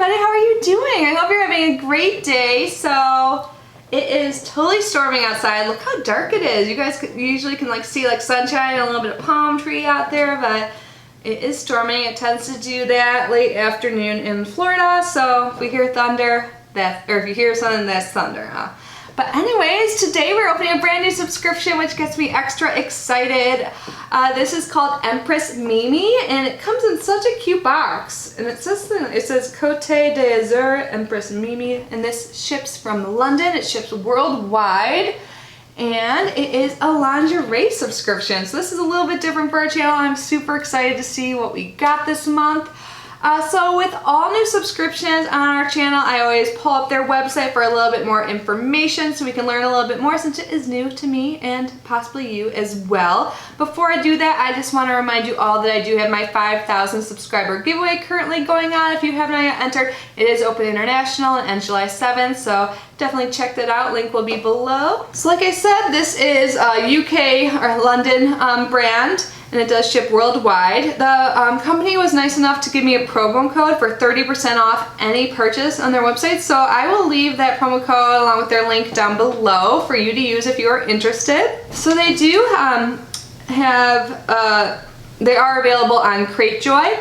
everybody, how are you doing? I hope you're having a great day. So it is totally storming outside. Look how dark it is. You guys usually can see sunshine and a little bit of palm tree out there, but it is storming. It tends to do that late afternoon in Florida. So if we hear thunder, if you hear something, that's thunder. But anyways, today we're opening a brand new subscription, which gets me extra excited. This is called Empress Mimi, and it comes in such a cute box. And it says Côte d'Azur Empress Mimi, and this ships from London. It ships worldwide, and it is a lingerie subscription. So this is a little bit different for our channel. I'm super excited to see what we got this month. So with all new subscriptions on our channel, I always pull up their website for a little bit more information so we can learn a little bit more, since it is new to me and possibly you as well. Before I do that, I just want to remind you all that I do have my 5,000 subscriber giveaway currently going on. If you have not yet entered, it is open international and ends July 7th, so definitely check that out. Link will be below. So like I said, this is a UK or London brand, and it does ship worldwide. The company was nice enough to give me a promo code for 30% off any purchase on their website, so I will leave that promo code along with their link down below for you to use if you are interested. So they do they are available on Cratejoy,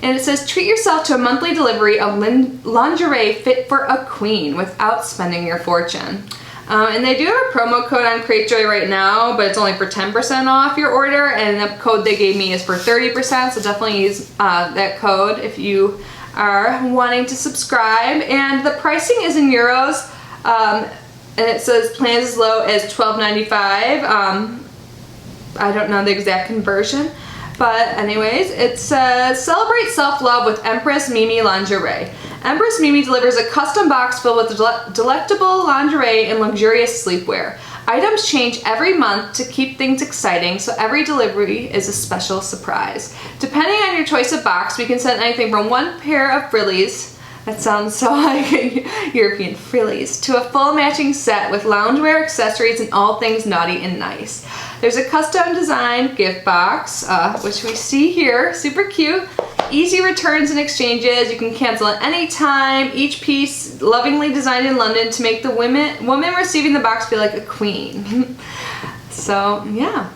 and it says, treat yourself to a monthly delivery of lingerie fit for a queen without spending your fortune. And they do have a promo code on Cratejoy right now, but it's only for 10% off your order, and the code they gave me is for 30%, so definitely use that code if you are wanting to subscribe. And the pricing is in euros, and it says plans as low as $12.95. I don't know the exact conversion, but anyways, it says, celebrate self-love with Empress Mimi Lingerie. Empress Mimi delivers a custom box filled with delectable lingerie and luxurious sleepwear. Items change every month to keep things exciting, so every delivery is a special surprise. Depending on your choice of box, we can send anything from one pair of frillies, that sounds so like European frillies, to a full matching set with loungewear, accessories, and all things naughty and nice. There's a custom designed gift box, which we see here, super cute. Easy returns and exchanges. You can cancel at any time. Each piece lovingly designed in London to make the woman receiving the box feel like a queen. So yeah,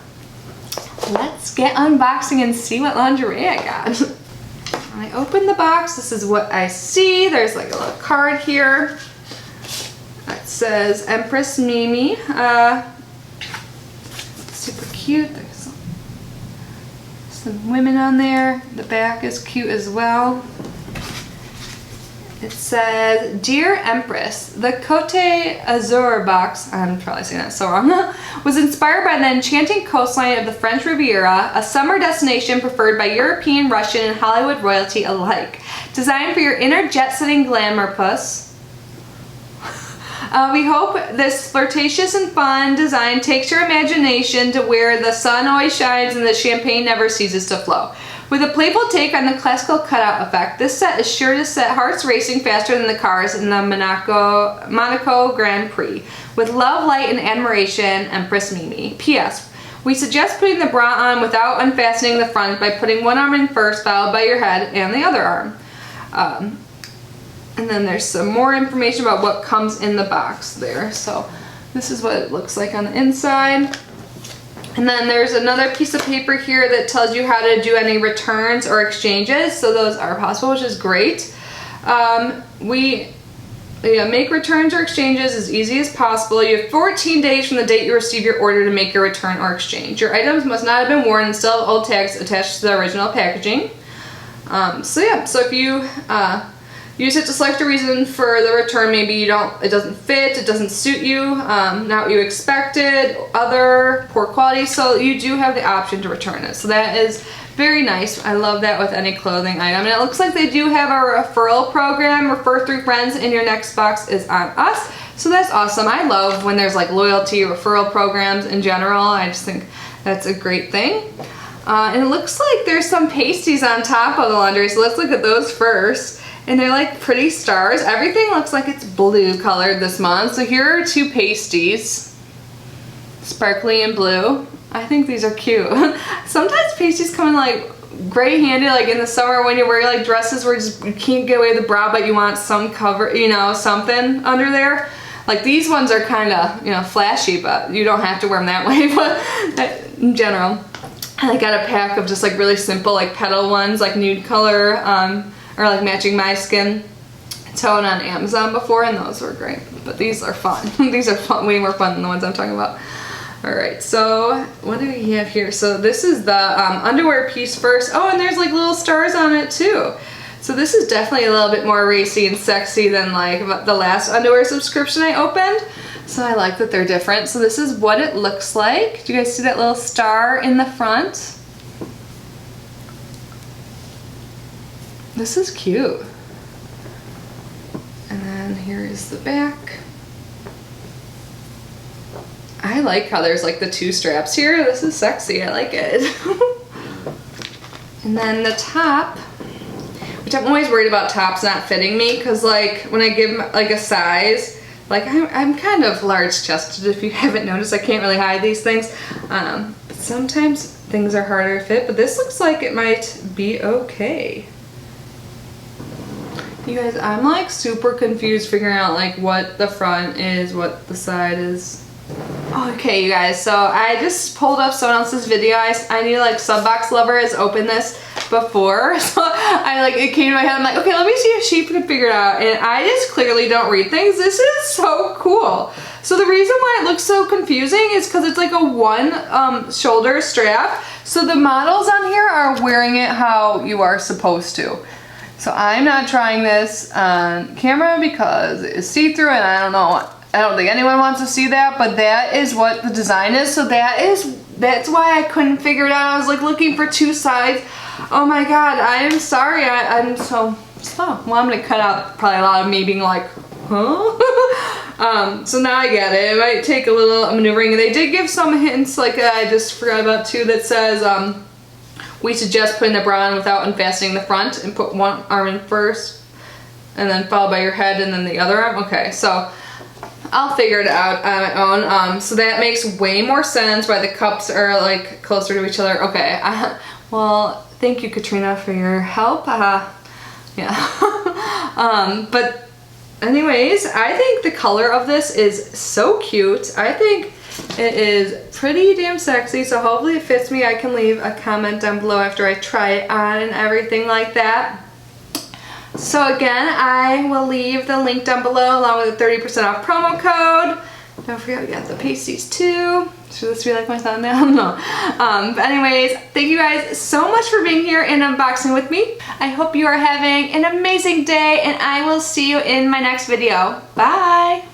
let's get unboxing and see what lingerie I got. When I open the box, this is what I see. There's like a little card here that says Empress Mimi. Super cute. There's some women on there. The back is cute as well. It says, Dear Empress, the Côte d'Azur box, I'm probably saying that so wrong, was inspired by the enchanting coastline of the French Riviera, a summer destination preferred by European, Russian, and Hollywood royalty alike. Designed for your inner jet-setting glamour puss. We hope this flirtatious and fun design takes your imagination to where the sun always shines and the champagne never ceases to flow. With a playful take on the classical cutout effect, this set is sure to set hearts racing faster than the cars in the Monaco Grand Prix. With love, light, and admiration, Empress Mimi. P.S. We suggest putting the bra on without unfastening the front by putting one arm in first, followed by your head and the other arm. And then there's some more information about what comes in the box there. So this is what it looks like on the inside. And then there's another piece of paper here that tells you how to do any returns or exchanges. So those are possible, which is great. We make returns or exchanges as easy as possible. You have 14 days from the date you receive your order to make your return or exchange. Your items must not have been worn and still have old tags attached to the original packaging. So yeah, so if you you just have to select a reason for the return. Maybe it doesn't fit, it doesn't suit you, not what you expected, other poor quality, so you do have the option to return it. So that is very nice. I love that with any clothing item. And it looks like they do have a referral program, refer 3 friends and your next box is on us. So that's awesome. I love when there's like loyalty referral programs in general. I just think that's a great thing. And it looks like there's some pasties on top of the lingerie, so let's look at those first. And they're like pretty stars. Everything looks like it's blue colored this month. So here are 2 pasties, sparkly and blue. I think these are cute. Sometimes pasties come in like great handy like in the summer when you wear like dresses where you can't get away with the bra but you want some cover, you know, something under there. Like these ones are kind of, you know, flashy, but you don't have to wear them that way. But in general, I got a pack of just like really simple like petal ones, like nude color, or like matching my skin tone on Amazon before, and those were great. But these are fun. These are fun, way more fun than the ones I'm talking about. Alright, so what do we have here? So this is the underwear piece first. Oh, and there's like little stars on it too. So this is definitely a little bit more racy and sexy than like the last underwear subscription I opened. So I like that they're different. So this is what it looks like. Do you guys see that little star in the front? This is cute. And then here is the back. I like how there's like the two straps here. This is sexy, I like it. And then the top, which I'm always worried about tops not fitting me, because like when I give like a size, like I'm kind of large chested if you haven't noticed. I can't really hide these things. Sometimes things are harder to fit, but this looks like it might be okay. You guys, I'm like super confused figuring out like what the front is, what the side is. Okay, you guys, so I just pulled up someone else's video. I need like Subbox Lover has opened this before, so I like it came to my head. I'm like, okay, let me see if she can figure it out. And I just clearly don't read things. This is so cool. So the reason why it looks so confusing is because it's like a one shoulder strap. So the models on here are wearing it how you are supposed to. So I'm not trying this on camera because it's see-through and I don't think anyone wants to see that, but that is what the design is. So that's why I couldn't figure it out. I was like looking for two sides. Oh my god, I am sorry. I'm so slow. Well, I'm gonna cut out probably a lot of me being like, huh? So now I get it. It might take a little maneuvering. They did give some hints, like I just forgot about too, that says we suggest putting the bra on without unfastening the front and put one arm in first and then followed by your head and then the other arm. Okay, so I'll figure it out on my own. So that makes way more sense why the cups are like closer to each other. Okay, well, thank you, Katrina, for your help. Yeah. But anyways, I think the color of this is so cute. I think it is pretty damn sexy, so hopefully it fits me. I can leave a comment down below after I try it on and everything like that. So again, I will leave the link down below along with a 30% off promo code. Don't forget we got the pasties too. Should this be like my thumbnail? No. But anyways, thank you guys so much for being here and unboxing with me. I hope you are having an amazing day and I will see you in my next video. Bye!